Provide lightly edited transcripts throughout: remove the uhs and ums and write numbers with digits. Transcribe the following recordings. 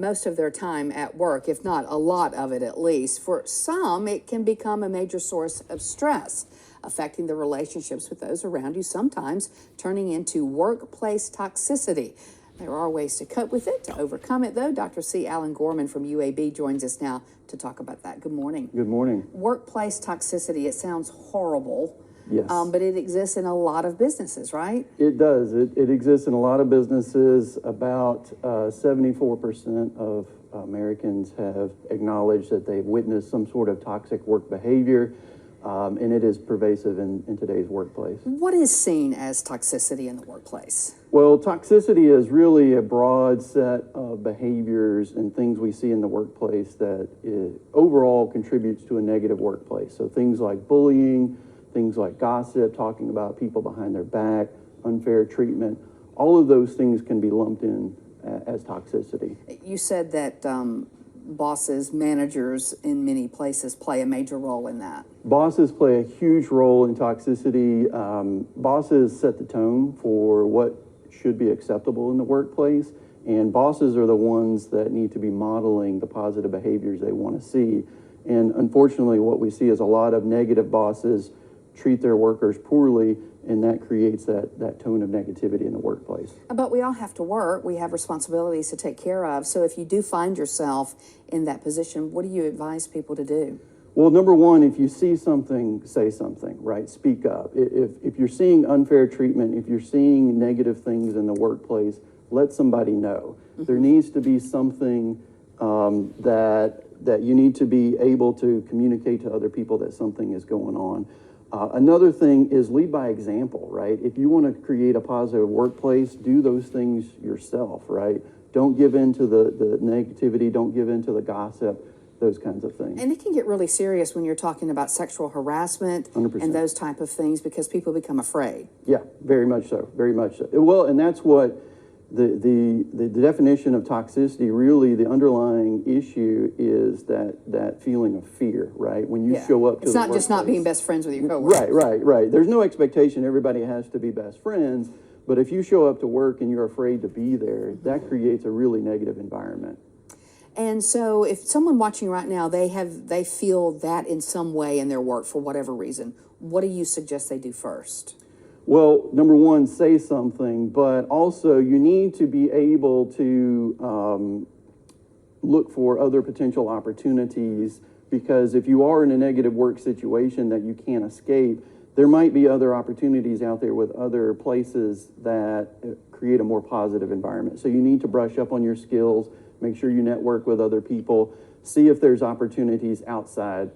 most of their time at work, if not a lot of it at least. For some, it can become a major source of stress, affecting the relationships with those around you, sometimes turning into workplace toxicity. There are ways to cope with it, to overcome it, though. Dr. C. Alan Gorman from UAB joins us now to talk about that. Good morning. Good morning. Workplace toxicity, it sounds horrible. Yes. But it exists in a lot of businesses, right? It does. It exists in a lot of businesses. About 74% of Americans have acknowledged that they've witnessed some sort of toxic work behavior, and it is pervasive in today's workplace. What is seen as toxicity in the workplace? Well, toxicity is really a broad set of behaviors and things we see in the workplace that overall contributes to a negative workplace. So things like bullying, things like gossip, talking about people behind their back, unfair treatment, all of those things can be lumped in as toxicity. You said that bosses, managers in many places play a major role in that. Bosses play a huge role in toxicity. Bosses set the tone for what should be acceptable in the workplace, and bosses are the ones that need to be modeling the positive behaviors they want to see. And unfortunately, what we see is a lot of negative bosses treat their workers poorly, and that creates that tone of negativity in the workplace. But we all have to work. We have responsibilities to take care of. So if you do find yourself in that position, what do you advise people to do? Well, number one, if you see something, say something, right? Speak up. If you're seeing unfair treatment, if you're seeing negative things in the workplace, let somebody know. Mm-hmm. There needs to be something that you need to be able to communicate to other people that something is going on. Another thing is lead by example, right? If you want to create a positive workplace, do those things yourself, right? Don't give in to the negativity, don't give in to the gossip, those kinds of things. And it can get really serious when you're talking about sexual harassment 100%. And those type of things, because people become afraid. Yeah, very much so, very much so. Well, and that's what the definition of toxicity, really the underlying issue is that feeling of fear, right? When you show up to it's the not just not workplace. being best friends with your coworkers. Right. There's no expectation everybody has to be best friends, but if you show up to work and you're afraid to be there, that creates a really negative environment. And so if someone watching right now, they feel that in some way in their work for whatever reason, what do you suggest they do first? Well, number one, say something, but also you need to be able to look for other potential opportunities, because if you are in a negative work situation that you can't escape, there might be other opportunities out there with other places that create a more positive environment. So you need to brush up on your skills, make sure you network with other people, see if there's opportunities outside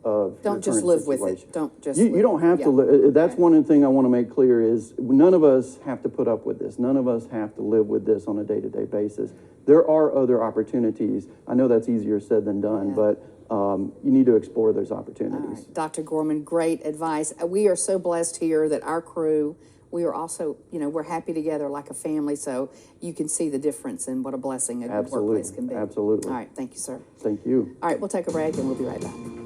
of don't just live with it. Don't just you don't have to live. That's one thing I want to make clear is none of us have to put up with this. None of us have to live with this on a day-to-day basis. There are other opportunities. I know that's easier said than done, but you need to explore those opportunities. Right. Dr. Gorman, great advice. We are so blessed here that our crew, we are also, we're happy together like a family, so you can see the difference in what a blessing a good workplace can be. Absolutely. All right, thank you, sir. Thank you. All right, we'll take a break and we'll be right back.